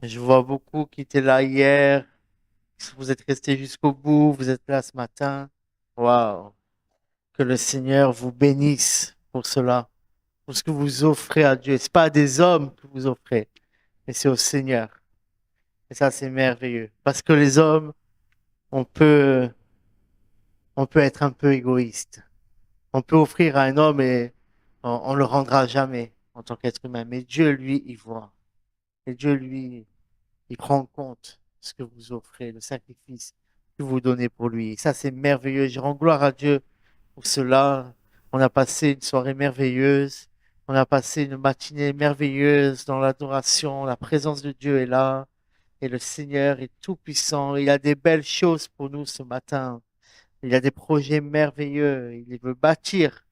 Je vois beaucoup qui étaient là hier. Vous êtes restés jusqu'au bout. Vous êtes là ce matin. Waouh. Que le Seigneur vous bénisse pour cela, pour ce que vous offrez à Dieu. C'est pas à des hommes que vous offrez, mais c'est au Seigneur. Et ça, c'est merveilleux. Parce que les hommes, on peut, on peut être un peu égoïste. On peut offrir à un homme et on le rendra jamais en tant qu'être humain. Mais Dieu, lui, il voit. Et Dieu, lui, il prend en compte ce que vous offrez, le sacrifice que vous donnez pour lui. Et ça, c'est merveilleux. Je rends gloire à Dieu pour cela. On a passé une soirée merveilleuse. On a passé une matinée merveilleuse dans l'adoration. La présence de Dieu est là. Et le Seigneur est tout-puissant. Il a des belles choses pour nous ce matin. Il a des projets merveilleux. Il veut bâtir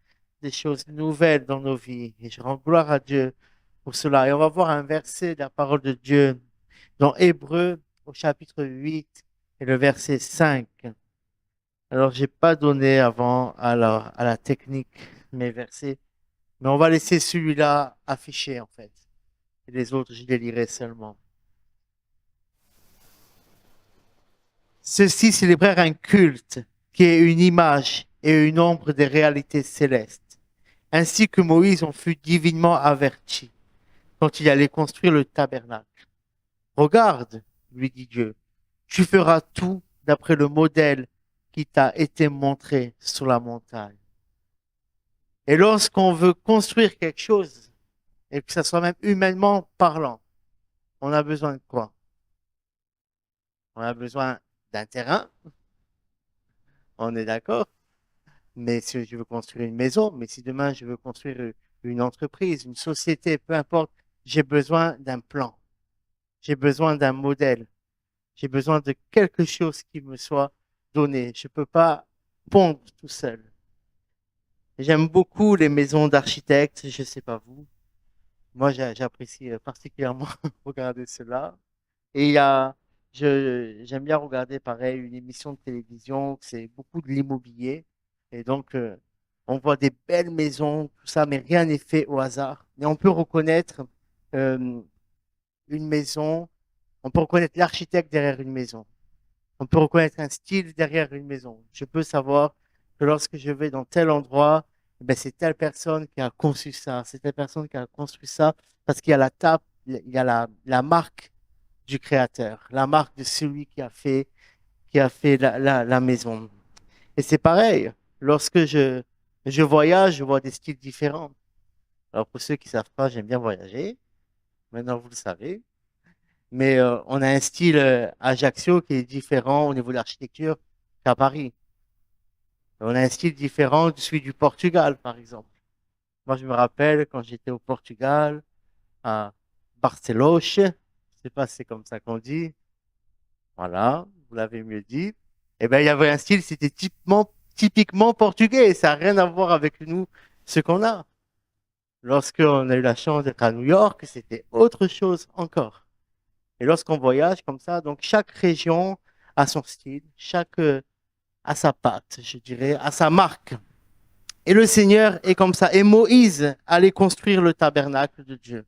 des choses nouvelles dans nos vies. Et je rends gloire à Dieu pour cela. Et on va voir un verset de la parole de Dieu dans Hébreux au chapitre 8 et le verset 5. Alors, j'ai pas donné avant à la technique mes versets, mais on va laisser celui-là affiché en fait. Et les autres, je les lirai seulement. Ceux-ci célébrèrent un culte qui est une image et une ombre des réalités célestes, ainsi que Moïse en fut divinement averti quand il allait construire le tabernacle. Regarde, lui dit Dieu, tu feras tout d'après le modèle qui t'a été montré sur la montagne. Et lorsqu'on veut construire quelque chose, et que ça soit même humainement parlant, on a besoin de quoi? On a besoin d'un terrain, on est d'accord? Mais si je veux construire une maison, mais si demain je veux construire une entreprise, une société, peu importe, j'ai besoin d'un plan, j'ai besoin d'un modèle, j'ai besoin de quelque chose qui me soit donné. Je ne peux pas pondre tout seul. J'aime beaucoup les maisons d'architectes, je ne sais pas vous. Moi, j'apprécie particulièrement regarder cela. Et j'aime bien regarder pareil une émission de télévision, c'est beaucoup de l'immobilier. Et donc, on voit des belles maisons, tout ça, mais rien n'est fait au hasard. Mais on peut reconnaître euh, une maison, on peut reconnaître l'architecte derrière une maison. On peut reconnaître un style derrière une maison. Je peux savoir que lorsque je vais dans tel endroit, eh ben, c'est telle personne qui a conçu ça, c'est telle personne qui a construit ça, parce qu'il y a la table, il y a la marque du créateur, la marque de celui qui a fait la maison. Et c'est pareil, lorsque je voyage, je vois des styles différents. Alors pour ceux qui ne savent pas, j'aime bien voyager. Maintenant, vous le savez. Mais on a un style à Ajaccio qui est différent au niveau de l'architecture qu'à Paris. On a un style différent de celui du Portugal, par exemple. Moi, je me rappelle quand j'étais au Portugal, à Barceloche, je ne sais pas si c'est comme ça qu'on dit, voilà, vous l'avez mieux dit. Eh bien, il y avait un style, c'était typiquement portugais. Ça n'a rien à voir avec nous, ce qu'on a. Lorsqu'on a eu la chance d'être à New York, c'était autre chose encore. Et lorsqu'on voyage comme ça, donc chaque région a son style, chaque a sa patte, je dirais, a sa marque. Et le Seigneur est comme ça. Et Moïse allait construire le tabernacle de Dieu.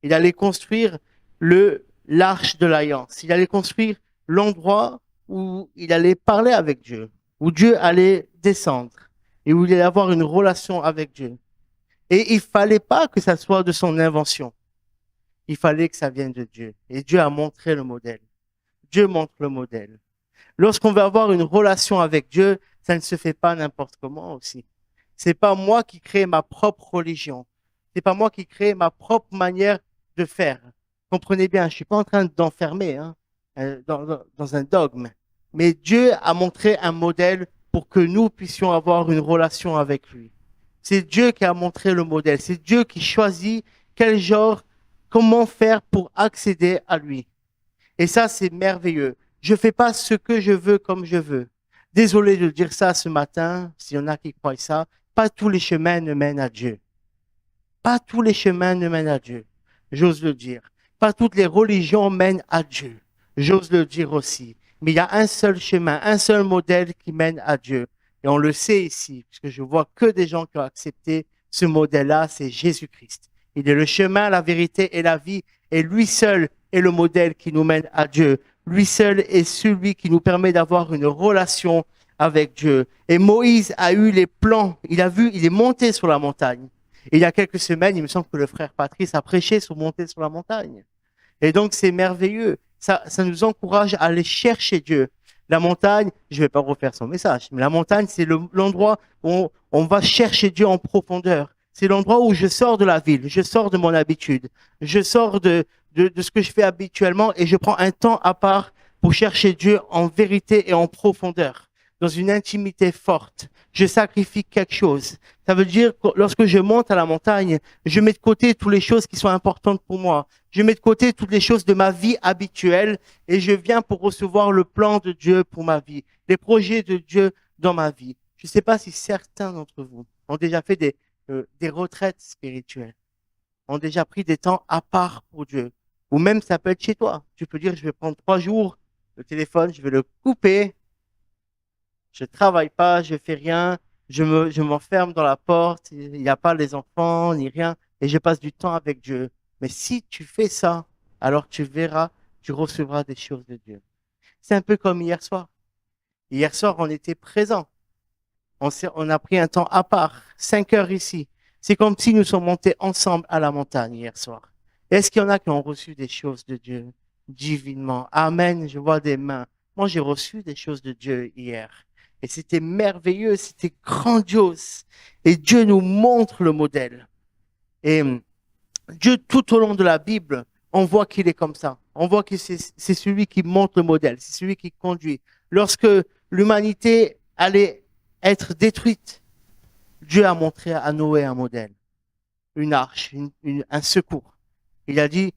Il allait construire l'arche de l'alliance. Il allait construire l'endroit où il allait parler avec Dieu, où Dieu allait descendre et où il allait avoir une relation avec Dieu. Et il fallait pas que ça soit de son invention. Il fallait que ça vienne de Dieu. Et Dieu a montré le modèle. Dieu montre le modèle. Lorsqu'on veut avoir une relation avec Dieu, ça ne se fait pas n'importe comment aussi. C'est pas moi qui crée ma propre religion. C'est pas moi qui crée ma propre manière de faire. Comprenez bien, je suis pas en train d'enfermer hein, dans un dogme. Mais Dieu a montré un modèle pour que nous puissions avoir une relation avec lui. C'est Dieu qui a montré le modèle. C'est Dieu qui choisit quel genre, comment faire pour accéder à lui. Et ça, c'est merveilleux. Je ne fais pas ce que je veux comme je veux. Désolé de dire ça ce matin, s'il y en a qui croient ça. Pas tous les chemins ne mènent à Dieu. Pas tous les chemins ne mènent à Dieu. J'ose le dire. Pas toutes les religions mènent à Dieu. J'ose le dire aussi. Mais il y a un seul chemin, un seul modèle qui mène à Dieu. Et on le sait ici, puisque je vois que des gens qui ont accepté ce modèle-là, c'est Jésus-Christ. Il est le chemin, la vérité et la vie. Et lui seul est le modèle qui nous mène à Dieu. Lui seul est celui qui nous permet d'avoir une relation avec Dieu. Et Moïse a eu les plans. Il est monté sur la montagne. Et il y a quelques semaines, il me semble que le frère Patrice a prêché sur monter sur la montagne. Et donc, c'est merveilleux. Ça nous encourage à aller chercher Dieu. La montagne, je ne vais pas refaire son message, mais la montagne, c'est l'endroit où on va chercher Dieu en profondeur. C'est l'endroit où je sors de la ville, je sors de mon habitude, je sors de ce que je fais habituellement et je prends un temps à part pour chercher Dieu en vérité et en profondeur, dans une intimité forte. Je sacrifie quelque chose. Ça veut dire que lorsque je monte à la montagne, je mets de côté toutes les choses qui sont importantes pour moi. Je mets de côté toutes les choses de ma vie habituelle et je viens pour recevoir le plan de Dieu pour ma vie, les projets de Dieu dans ma vie. Je ne sais pas si certains d'entre vous ont déjà fait des retraites spirituelles, ont déjà pris des temps à part pour Dieu. Ou même ça peut être chez toi. Tu peux dire, je vais prendre 3 jours, le téléphone, je vais le couper, je travaille pas, je fais rien, je m'enferme dans la porte, il n'y a pas les enfants, ni rien, et je passe du temps avec Dieu. Mais si tu fais ça, alors tu verras, tu recevras des choses de Dieu. C'est un peu comme hier soir. Hier soir, on était présents. On a pris un temps à part, 5 heures ici. C'est comme si nous sommes montés ensemble à la montagne hier soir. Est-ce qu'il y en a qui ont reçu des choses de Dieu divinement? Amen, je vois des mains. Moi, j'ai reçu des choses de Dieu hier. Et c'était merveilleux, c'était grandiose. Et Dieu nous montre le modèle. Et Dieu, tout au long de la Bible, on voit qu'il est comme ça. On voit que c'est celui qui montre le modèle, c'est celui qui conduit. Lorsque l'humanité allait être détruite, Dieu a montré à Noé un modèle, une arche, un secours. Il a dit,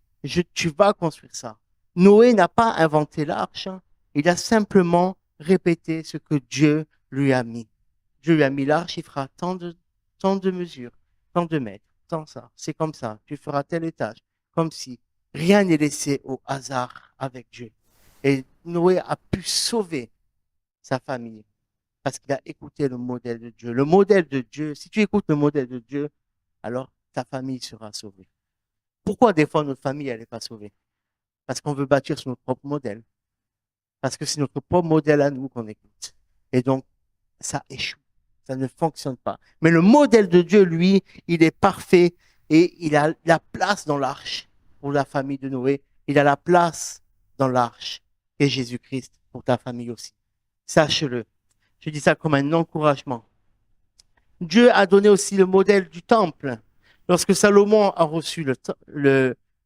tu vas construire ça. Noé n'a pas inventé l'arche, hein. Il a simplement répété ce que Dieu lui a mis. Dieu lui a mis l'arche, il fera tant de mesures, tant de mètres, tant ça. C'est comme ça, tu feras tel étage. Comme si rien n'est laissé au hasard avec Dieu. Et Noé a pu sauver sa famille parce qu'il a écouté le modèle de Dieu. Le modèle de Dieu, si tu écoutes le modèle de Dieu, alors ta famille sera sauvée. Pourquoi des fois notre famille elle n'est pas sauvée? Parce qu'on veut bâtir sur notre propre modèle. Parce que c'est notre propre modèle à nous qu'on écoute. Et donc, ça échoue. Ça ne fonctionne pas. Mais le modèle de Dieu, lui, il est parfait et il a la place dans l'arche pour la famille de Noé. Il a la place dans l'arche et Jésus-Christ pour ta famille aussi. Sache-le. Je dis ça comme un encouragement. Dieu a donné aussi le modèle du temple. Lorsque Salomon a reçu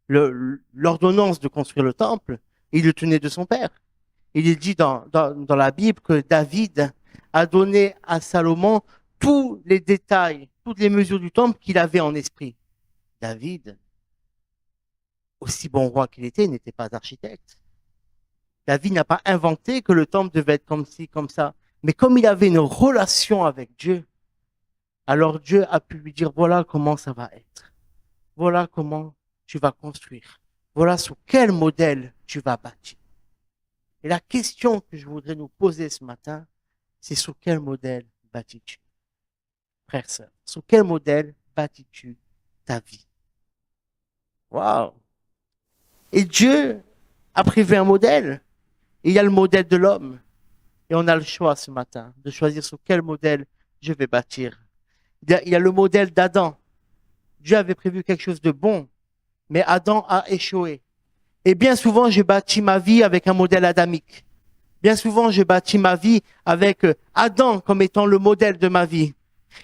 l'ordonnance de construire le temple, il le tenait de son père. Il est dit dans la Bible que David a donné à Salomon tous les détails, toutes les mesures du temple qu'il avait en esprit. David, aussi bon roi qu'il était, n'était pas architecte. David n'a pas inventé que le temple devait être comme ci, comme ça. Mais comme il avait une relation avec Dieu, alors Dieu a pu lui dire, voilà comment ça va être. Voilà comment tu vas construire. Voilà sur quel modèle tu vas bâtir. Et la question que je voudrais nous poser ce matin, c'est sur quel modèle bâtis-tu? Frère, sœur, sur quel modèle bâtis-tu ta vie? Waouh! Et Dieu a prévu un modèle. Il y a le modèle de l'homme. Et on a le choix ce matin de choisir sur quel modèle je vais bâtir. Il y a le modèle d'Adam. Dieu avait prévu quelque chose de bon, mais Adam a échoué. Et bien souvent, je bâtis ma vie avec un modèle adamique. Bien souvent, je bâtis ma vie avec Adam comme étant le modèle de ma vie.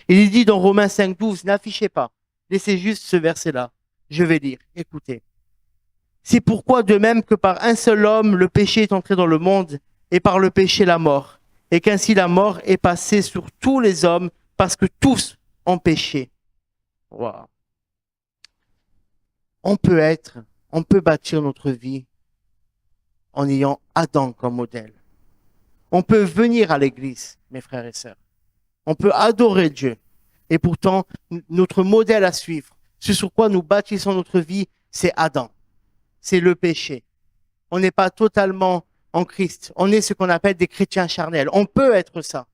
Il dit dans Romains 5,12, n'affichez pas, laissez juste ce verset-là. Je vais lire, écoutez. C'est pourquoi de même que par un seul homme, le péché est entré dans le monde, et par le péché la mort, et qu'ainsi la mort est passée sur tous les hommes, parce que tous ont péché. Wow. On peut bâtir notre vie en ayant Adam comme modèle. On peut venir à l'église, mes frères et sœurs. On peut adorer Dieu. Et pourtant, notre modèle à suivre, ce sur quoi nous bâtissons notre vie, c'est Adam. C'est le péché. On n'est pas totalement en Christ. On est ce qu'on appelle des chrétiens charnels. On peut être ça.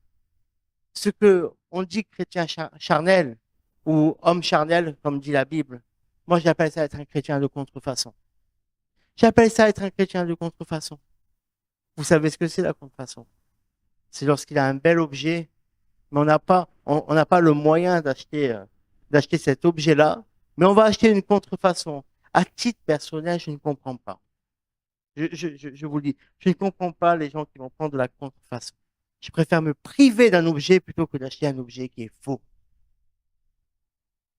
Ce que on dit chrétien charnel ou homme charnel, comme dit la Bible, moi j'appelle ça être un chrétien de contrefaçon. J'appelle ça être un chrétien de contrefaçon. Vous savez ce que c'est la contrefaçon? C'est lorsqu'il a un bel objet, mais on n'a pas le moyen d'acheter cet objet-là, mais on va acheter une contrefaçon. À titre personnel, je ne comprends pas. Je vous le dis, je ne comprends pas les gens qui vont prendre de la contrefaçon. Je préfère me priver d'un objet plutôt que d'acheter un objet qui est faux.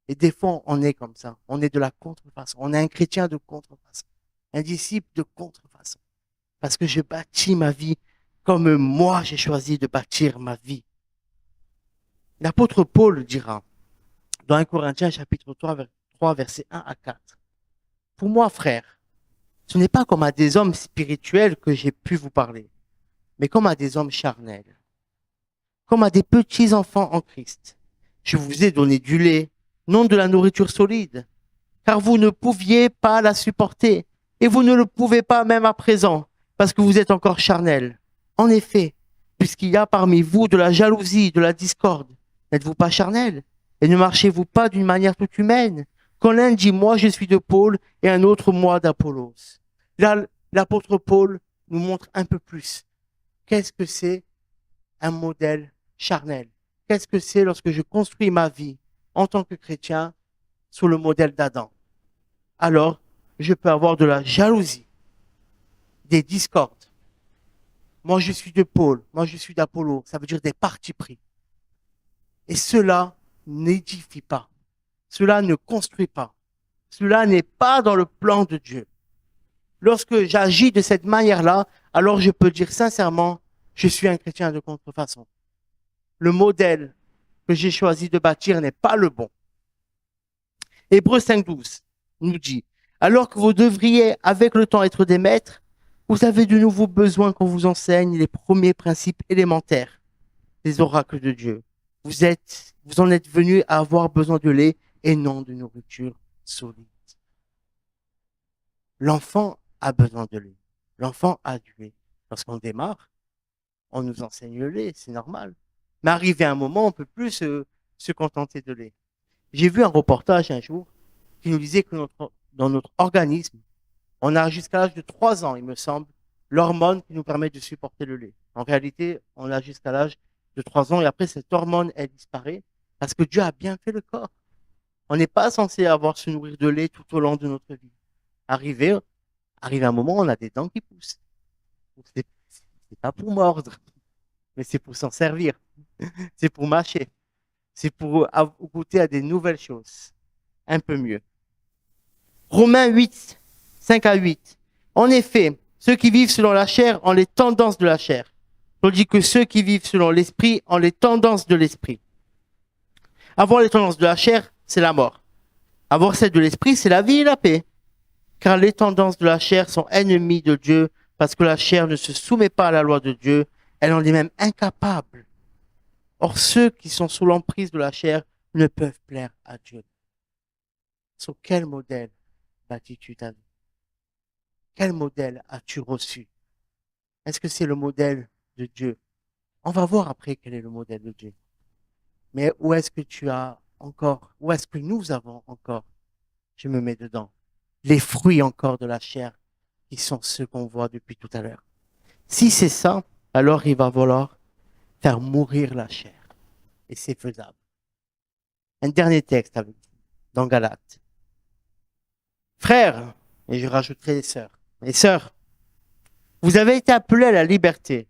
Et des fois, on est comme ça. On est de la contrefaçon. On est un chrétien de contrefaçon. Un disciple de contrefaçon. Parce que je bâtis ma vie comme moi j'ai choisi de bâtir ma vie. L'apôtre Paul dira dans 1 Corinthiens chapitre 3 versets 1 à 4. Pour moi, frère, ce n'est pas comme à des hommes spirituels que j'ai pu vous parler, mais comme à des hommes charnels, comme à des petits enfants en Christ. Je vous ai donné du lait, non de la nourriture solide, car vous ne pouviez pas la supporter, et vous ne le pouvez pas même à présent, parce que vous êtes encore charnels. En effet, puisqu'il y a parmi vous de la jalousie, de la discorde, n'êtes-vous pas charnels? Et ne marchez-vous pas d'une manière toute humaine? Quand l'un dit moi je suis de Paul et un autre moi d'Apollos. Là, l'apôtre Paul nous montre un peu plus. Qu'est-ce que c'est un modèle charnel? Qu'est-ce que c'est lorsque je construis ma vie en tant que chrétien sous le modèle d'Adam? Alors, je peux avoir de la jalousie, des discordes. Moi, je suis de Paul, moi, je suis d'Apollo. Ça veut dire des partis pris. Et cela n'édifie pas. Cela ne construit pas. Cela n'est pas dans le plan de Dieu. Lorsque j'agis de cette manière-là, alors je peux dire sincèrement, je suis un chrétien de contrefaçon. Le modèle que j'ai choisi de bâtir n'est pas le bon. Hébreux 5.12 nous dit, alors que vous devriez avec le temps être des maîtres, vous avez de nouveau besoin qu'on vous enseigne les premiers principes élémentaires des oracles de Dieu. Vous en êtes venus à avoir besoin de lait et non de nourriture solide. L'enfant a besoin de lait. L'enfant a du lait. Lorsqu'on démarre, on nous enseigne le lait, c'est normal. Mais arrivé à un moment, on ne peut plus se contenter de lait. J'ai vu un reportage un jour qui nous disait que dans notre organisme, on a jusqu'à l'âge de 3 ans, il me semble, l'hormone qui nous permet de supporter le lait. En réalité, on a jusqu'à l'âge de 3 ans et après, cette hormone, elle disparaît parce que Dieu a bien fait le corps. On n'est pas censé avoir se nourrir de lait tout au long de notre vie. Arrivé un moment, on a des dents qui poussent. C'est pas pour mordre, mais c'est pour s'en servir. C'est pour mâcher. C'est pour goûter à des nouvelles choses. Un peu mieux. Romains 8, 5 à 8. En effet, ceux qui vivent selon la chair ont les tendances de la chair, tandis que ceux qui vivent selon l'esprit ont les tendances de l'esprit. Avoir les tendances de la chair, c'est la mort. Avoir celle de l'esprit, c'est la vie et la paix. Car les tendances de la chair sont ennemies de Dieu, parce que la chair ne se soumet pas à la loi de Dieu, elle en est même incapable. Or, ceux qui sont sous l'emprise de la chair ne peuvent plaire à Dieu. Sur quel modèle bâtis-tu ta vie? Quel modèle as-tu reçu? Est-ce que c'est le modèle de Dieu? On va voir après quel est le modèle de Dieu. Mais où est-ce que tu as encore, où est-ce que nous avons encore, je me mets dedans, les fruits encore de la chair qui sont ceux qu'on voit depuis tout à l'heure? Si c'est ça, alors il va falloir faire mourir la chair. Et c'est faisable. Un dernier texte avec vous, dans Galates. Frères, et je rajouterai les sœurs, vous avez été appelés à la liberté.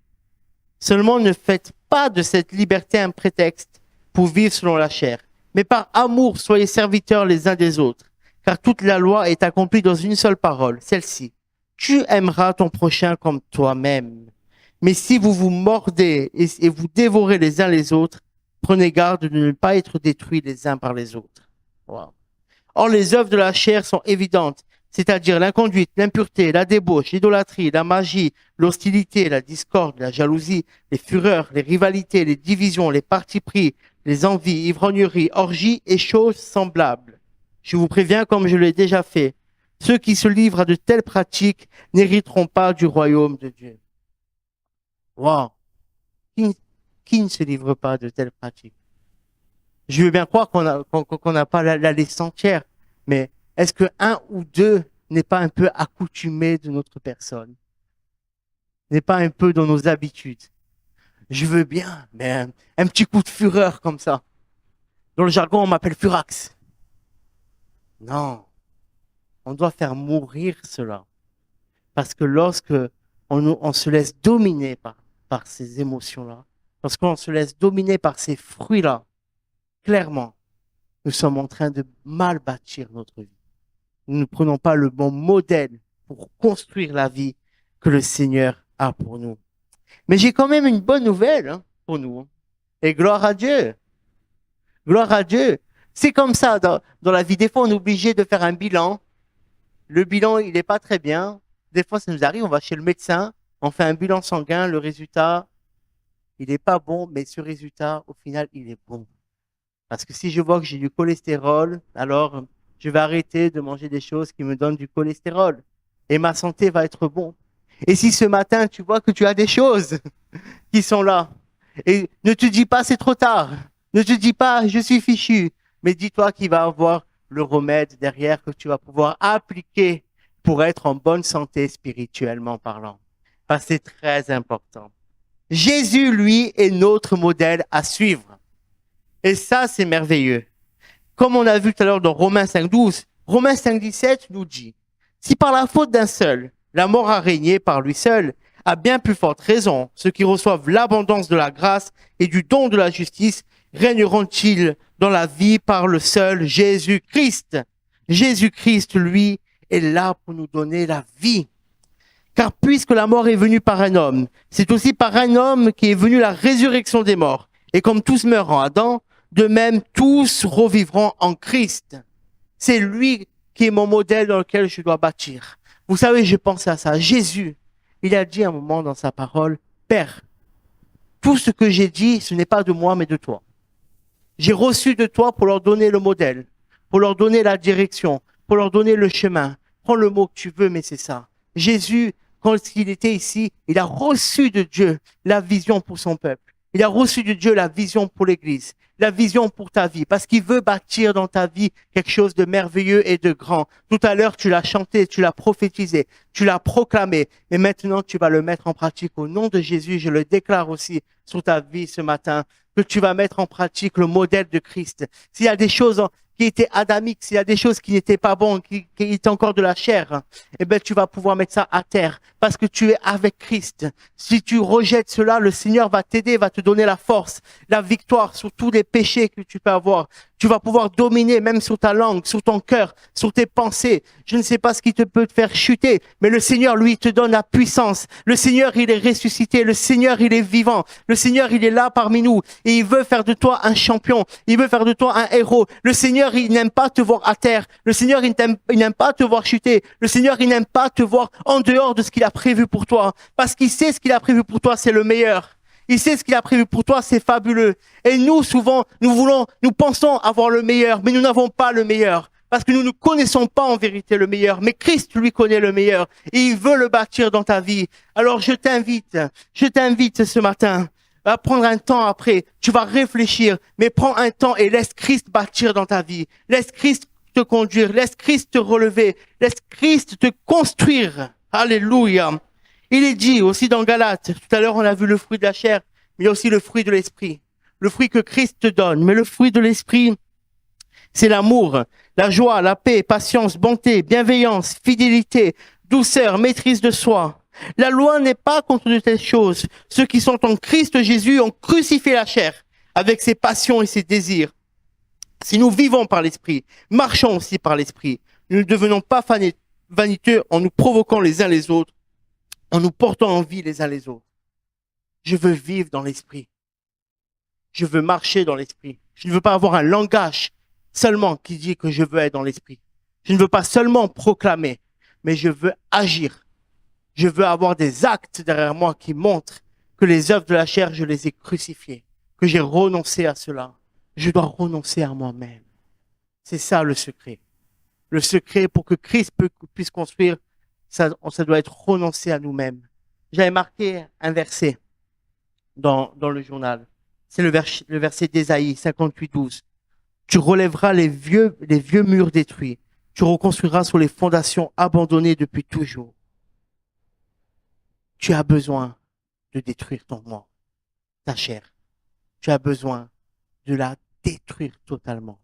Seulement ne faites pas de cette liberté un prétexte pour vivre selon la chair, mais par amour soyez serviteurs les uns des autres, car toute la loi est accomplie dans une seule parole, celle-ci. Tu aimeras ton prochain comme toi-même. Mais si vous vous mordez et vous dévorez les uns les autres, prenez garde de ne pas être détruits les uns par les autres. Wow. Or, les œuvres de la chair sont évidentes, c'est-à-dire l'inconduite, l'impureté, la débauche, l'idolâtrie, la magie, l'hostilité, la discorde, la jalousie, les fureurs, les rivalités, les divisions, les partis pris, les envies, ivrogneries, orgies et choses semblables. Je vous préviens, comme je l'ai déjà fait, ceux qui se livrent à de telles pratiques n'hériteront pas du royaume de Dieu. Wow! Qui ne se livre pas de telles pratiques? Je veux bien croire qu'on n'a pas la liste entière, mais est-ce que un ou deux n'est pas un peu accoutumé de notre personne, n'est pas un peu dans nos habitudes. Je veux bien, mais un petit coup de fureur comme ça. Dans le jargon, on m'appelle furax. Non, on doit faire mourir cela. Parce que lorsque on se laisse dominer par ces émotions-là, lorsqu'on se laisse dominer par ces fruits-là, clairement, nous sommes en train de mal bâtir notre vie. Nous ne prenons pas le bon modèle pour construire la vie que le Seigneur a pour nous. Mais j'ai quand même une bonne nouvelle pour nous. Et gloire à Dieu. Gloire à Dieu. C'est comme ça dans la vie. Des fois, on est obligé de faire un bilan. Le bilan, il n'est pas très bien. Des fois, ça nous arrive, on va chez le médecin, on fait un bilan sanguin, le résultat, il n'est pas bon, mais ce résultat, au final, il est bon. Parce que si je vois que j'ai du cholestérol, alors je vais arrêter de manger des choses qui me donnent du cholestérol. Et ma santé va être bonne. Et si ce matin, tu vois que tu as des choses qui sont là, et ne te dis pas c'est trop tard, ne te dis pas je suis fichu, mais dis-toi qu'il va avoir le remède derrière que tu vas pouvoir appliquer pour être en bonne santé spirituellement parlant. Parce que c'est très important. Jésus, lui, est notre modèle à suivre. Et ça, c'est merveilleux. Comme on a vu tout à l'heure dans Romains 5,12, Romains 5,17 nous dit, si par la faute d'un seul, la mort a régné par lui seul, à bien plus forte raison, ceux qui reçoivent l'abondance de la grâce et du don de la justice régneront-ils dans la vie par le seul Jésus-Christ. Jésus-Christ, lui, est là pour nous donner la vie. Car puisque la mort est venue par un homme, c'est aussi par un homme qui est venue la résurrection des morts. Et comme tous meurent en Adam, de même tous revivront en Christ. C'est lui qui est mon modèle dans lequel je dois bâtir. Vous savez, je pense à ça. Jésus, il a dit un moment dans sa parole, Père, tout ce que j'ai dit, ce n'est pas de moi, mais de toi. J'ai reçu de toi pour leur donner le modèle, pour leur donner la direction, pour leur donner le chemin. Prends le mot que tu veux, mais c'est ça. Jésus, quand il était ici, il a reçu de Dieu la vision pour son peuple. Il a reçu de Dieu la vision pour l'Église, la vision pour ta vie, parce qu'il veut bâtir dans ta vie quelque chose de merveilleux et de grand. Tout à l'heure, tu l'as chanté, tu l'as prophétisé, tu l'as proclamé, et maintenant, tu vas le mettre en pratique. Au nom de Jésus, je le déclare aussi sur ta vie ce matin, que tu vas mettre en pratique le modèle de Christ. S'il y a des choses qui étaient adamiques, s'il y a des choses qui n'étaient pas bonnes, qui étaient encore de la chair, eh ben, tu vas pouvoir mettre ça à terre parce que tu es avec Christ. Si tu rejettes cela, le Seigneur va t'aider, va te donner la force, la victoire sur tous les péchés que tu peux avoir. Tu vas pouvoir dominer même sur ta langue, sur ton cœur, sur tes pensées. Je ne sais pas ce qui peut te faire chuter, mais le Seigneur, lui, te donne la puissance. Le Seigneur, il est ressuscité. Le Seigneur, il est vivant. Le Seigneur, il est là parmi nous et il veut faire de toi un champion. Il veut faire de toi un héros. Le Seigneur, il n'aime pas te voir à terre. Le Seigneur, il n'aime pas te voir chuter. Le Seigneur, il n'aime pas te voir en dehors de ce qu'il a prévu pour toi. Parce qu'il sait ce qu'il a prévu pour toi, c'est le meilleur. Il sait ce qu'il a prévu pour toi, c'est fabuleux. Et nous, souvent, nous pensons avoir le meilleur, mais nous n'avons pas le meilleur. Parce que nous ne connaissons pas en vérité le meilleur. Mais Christ, lui, connaît le meilleur. Et il veut le bâtir dans ta vie. Alors, je t'invite ce matin à prendre un temps après. Tu vas réfléchir, mais prends un temps et laisse Christ bâtir dans ta vie. Laisse Christ te conduire. Laisse Christ te relever. Laisse Christ te construire. Alléluia. Il est dit aussi dans Galates, tout à l'heure on a vu le fruit de la chair, mais il y a aussi le fruit de l'esprit. Le fruit que Christ te donne. Mais le fruit de l'esprit, c'est l'amour, la joie, la paix, patience, bonté, bienveillance, fidélité, douceur, maîtrise de soi. La loi n'est pas contre de telles choses. Ceux qui sont en Christ Jésus ont crucifié la chair avec ses passions et ses désirs. Si nous vivons par l'esprit, marchons aussi par l'esprit, nous ne devenons pas vaniteux en nous provoquant les uns les autres, en nous portant en vie les uns les autres. Je veux vivre dans l'esprit. Je veux marcher dans l'esprit. Je ne veux pas avoir un langage seulement qui dit que je veux être dans l'esprit. Je ne veux pas seulement proclamer, mais je veux agir. Je veux avoir des actes derrière moi qui montrent que les œuvres de la chair, je les ai crucifiées, que j'ai renoncé à cela. Je dois renoncer à moi-même. C'est ça le secret. Le secret pour que Christ puisse construire, ça doit être renoncer à nous-mêmes. J'avais marqué un verset dans le journal. C'est le verset d'Ésaïe 58, 12. Tu relèveras les vieux murs détruits. Tu reconstruiras sur les fondations abandonnées depuis toujours. Tu as besoin de détruire ton moi, ta chair. Tu as besoin de la détruire totalement.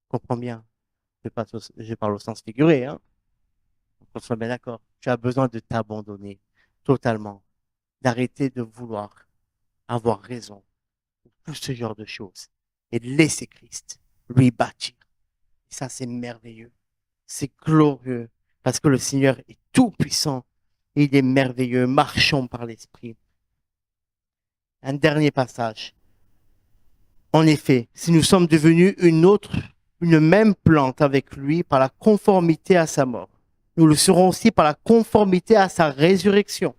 Comprends bien. Je parle au sens figuré, hein. On soit bien d'accord. Tu as besoin de t'abandonner totalement, d'arrêter de vouloir avoir raison pour tout ce genre de choses et de laisser Christ lui bâtir. Et ça, c'est merveilleux. C'est glorieux parce que le Seigneur est tout puissant. Et il est merveilleux. Marchons par l'Esprit. Un dernier passage. En effet, si nous sommes devenus une même plante avec lui par la conformité à sa mort, nous le serons aussi par la conformité à sa résurrection.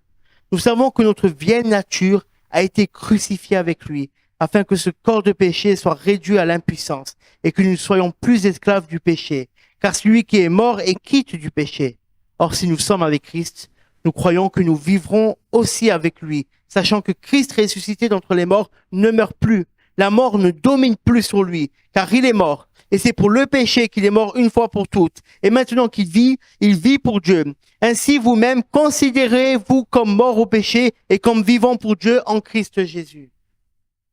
Nous savons que notre vieille nature a été crucifiée avec lui, afin que ce corps de péché soit réduit à l'impuissance et que nous ne soyons plus esclaves du péché. Car celui qui est mort est quitte du péché. Or, si nous sommes avec Christ, nous croyons que nous vivrons aussi avec lui, sachant que Christ ressuscité d'entre les morts ne meurt plus. La mort ne domine plus sur lui, car il est mort. Et c'est pour le péché qu'il est mort une fois pour toutes. Et maintenant qu'il vit, il vit pour Dieu. Ainsi vous-même, considérez-vous comme mort au péché et comme vivant pour Dieu en Christ Jésus.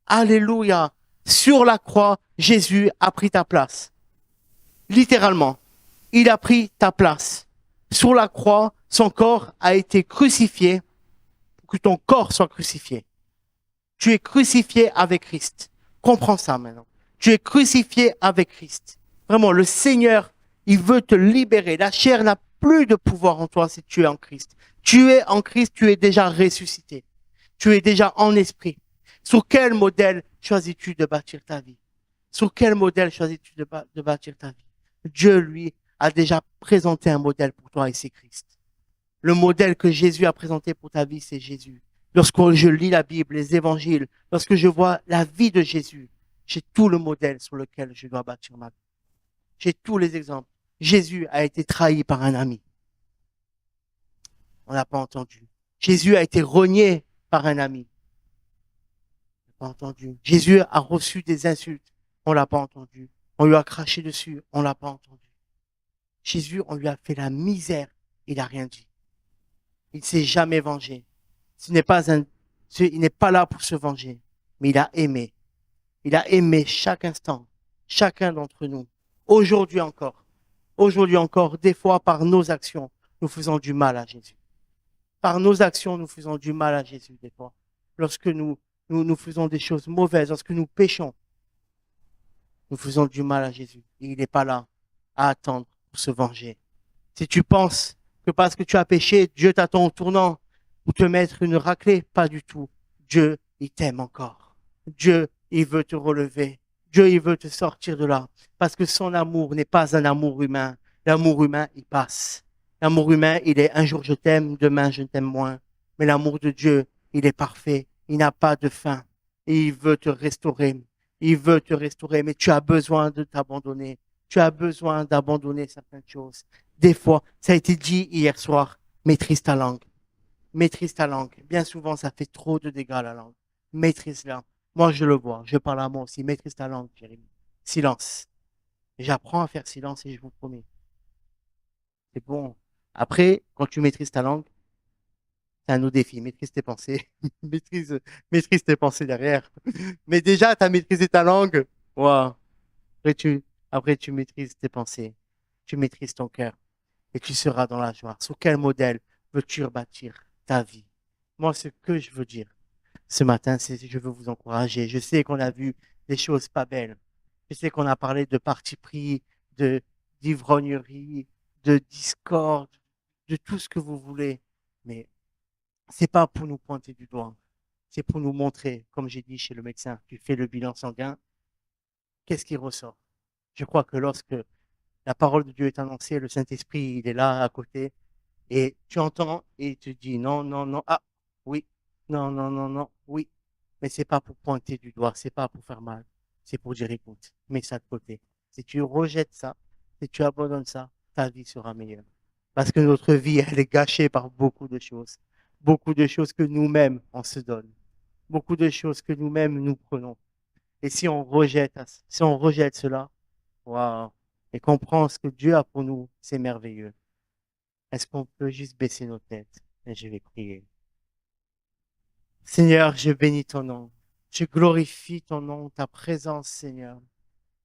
Alléluia. Sur la croix, Jésus a pris ta place. Littéralement, il a pris ta place. Sur la croix, son corps a été crucifié pour que ton corps soit crucifié. Tu es crucifié avec Christ. Comprends ça maintenant. Tu es crucifié avec Christ. Vraiment, le Seigneur, il veut te libérer. La chair n'a plus de pouvoir en toi si tu es en Christ. Tu es en Christ, tu es déjà ressuscité. Tu es déjà en esprit. Sur quel modèle choisis-tu de bâtir ta vie? Sur quel modèle choisis-tu de bâtir ta vie? Dieu, lui, a déjà présenté un modèle pour toi et c'est Christ. Le modèle que Jésus a présenté pour ta vie, c'est Jésus. Lorsque je lis la Bible, les évangiles, lorsque je vois la vie de Jésus, j'ai tout le modèle sur lequel je dois bâtir ma vie. J'ai tous les exemples. Jésus a été trahi par un ami. On n'a pas entendu. Jésus a été renié par un ami. On n'a pas entendu. Jésus a reçu des insultes. On l'a pas entendu. On lui a craché dessus. On l'a pas entendu. Jésus, on lui a fait la misère. Il n'a rien dit. Il ne s'est jamais vengé. Il n'est pas là pour se venger, mais il a aimé. Il a aimé chaque instant, chacun d'entre nous. Aujourd'hui encore, des fois par nos actions, nous faisons du mal à Jésus. Par nos actions, nous faisons du mal à Jésus des fois. Lorsque nous faisons des choses mauvaises, lorsque nous péchons, nous faisons du mal à Jésus. Et il n'est pas là à attendre pour se venger. Si tu penses que parce que tu as péché, Dieu t'attend au tournant pour te mettre une raclée, pas du tout. Dieu, il t'aime encore. Dieu, il veut te relever. Dieu, il veut te sortir de là. Parce que son amour n'est pas un amour humain. L'amour humain, il passe. L'amour humain, il est un jour je t'aime, demain je t'aime moins. Mais l'amour de Dieu, il est parfait. Il n'a pas de fin. Et il veut te restaurer. Il veut te restaurer. Mais tu as besoin de t'abandonner. Tu as besoin d'abandonner certaines choses. Des fois, ça a été dit hier soir, maîtrise ta langue. Maîtrise ta langue. Bien souvent, ça fait trop de dégâts à la langue. Maîtrise-la. Moi, je le vois. Je parle à moi aussi. Maîtrise ta langue, Jérémie. Silence. J'apprends à faire silence et je vous promets. C'est bon. Après, quand tu maîtrises ta langue, c'est un autre défi. Maîtrise tes pensées. maîtrise tes pensées derrière. Mais déjà, tu as maîtrisé ta langue. Wow. Après, tu maîtrises tes pensées. Tu maîtrises ton cœur. Et tu seras dans la joie. Sur quel modèle veux-tu bâtir ta vie? Moi, ce que je veux dire ce matin, c'est que je veux vous encourager. Je sais qu'on a vu des choses pas belles. Je sais qu'on a parlé de parti pris, d'ivrognerie, de discorde, de tout ce que vous voulez. Mais c'est pas pour nous pointer du doigt. C'est pour nous montrer, comme j'ai dit chez le médecin, tu fais le bilan sanguin, qu'est-ce qui ressort? Je crois que lorsque la parole de Dieu est annoncée, le Saint-Esprit, il est là à côté, et tu entends et il te dit non, non, non, ah, oui, non, non, non, non, oui. Mais c'est pas pour pointer du doigt, c'est pas pour faire mal, c'est pour dire écoute, mets ça de côté. Si tu rejettes ça, si tu abandonnes ça, ta vie sera meilleure. Parce que notre vie, elle est gâchée par beaucoup de choses que nous-mêmes, on se donne, beaucoup de choses que nous-mêmes, nous prenons. Et si on rejette cela, waouh, et comprendre ce que Dieu a pour nous, c'est merveilleux. Est-ce qu'on peut juste baisser nos têtes et je vais prier. Seigneur, je bénis ton nom. Je glorifie ton nom, ta présence, Seigneur.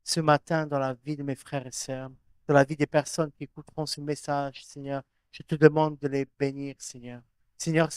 Ce matin, dans la vie de mes frères et sœurs, dans la vie des personnes qui écouteront ce message, Seigneur, je te demande de les bénir, Seigneur. Seigneur,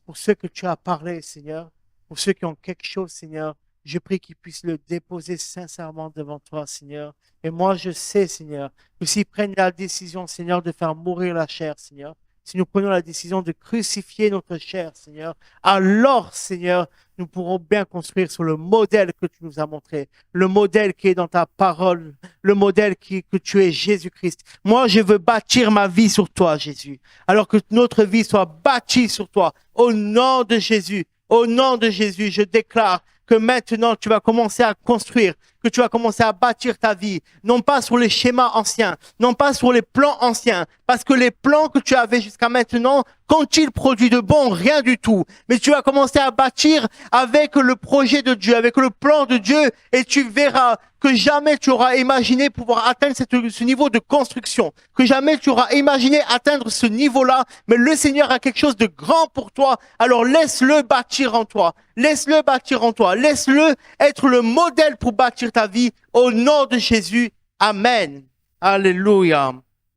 pour ceux que tu as parlé, Seigneur, pour ceux qui ont quelque chose, Seigneur, je prie qu'ils puissent le déposer sincèrement devant toi, Seigneur. Et moi, je sais, Seigneur, que s'ils prennent la décision, Seigneur, de faire mourir la chair, Seigneur, si nous prenons la décision de crucifier notre chair, Seigneur, alors, Seigneur, nous pourrons bien construire sur le modèle que tu nous as montré, le modèle qui est dans ta parole, le modèle que tu es Jésus-Christ. Moi, je veux bâtir ma vie sur toi, Jésus, alors que notre vie soit bâtie sur toi. Au nom de Jésus, je déclare que maintenant tu vas commencer à construire, que tu vas commencer à bâtir ta vie, non pas sur les schémas anciens, non pas sur les plans anciens, parce que les plans que tu avais jusqu'à maintenant, qu'ont-ils produit de bon? Rien du tout. Mais tu vas commencer à bâtir avec le projet de Dieu, avec le plan de Dieu, et tu verras que jamais tu auras imaginé pouvoir atteindre ce niveau de construction, que jamais tu auras imaginé atteindre ce niveau-là, mais le Seigneur a quelque chose de grand pour toi, alors laisse-le bâtir en toi, laisse-le bâtir en toi, laisse-le être le modèle pour bâtir ta vie, au nom de Jésus, Amen. Alléluia.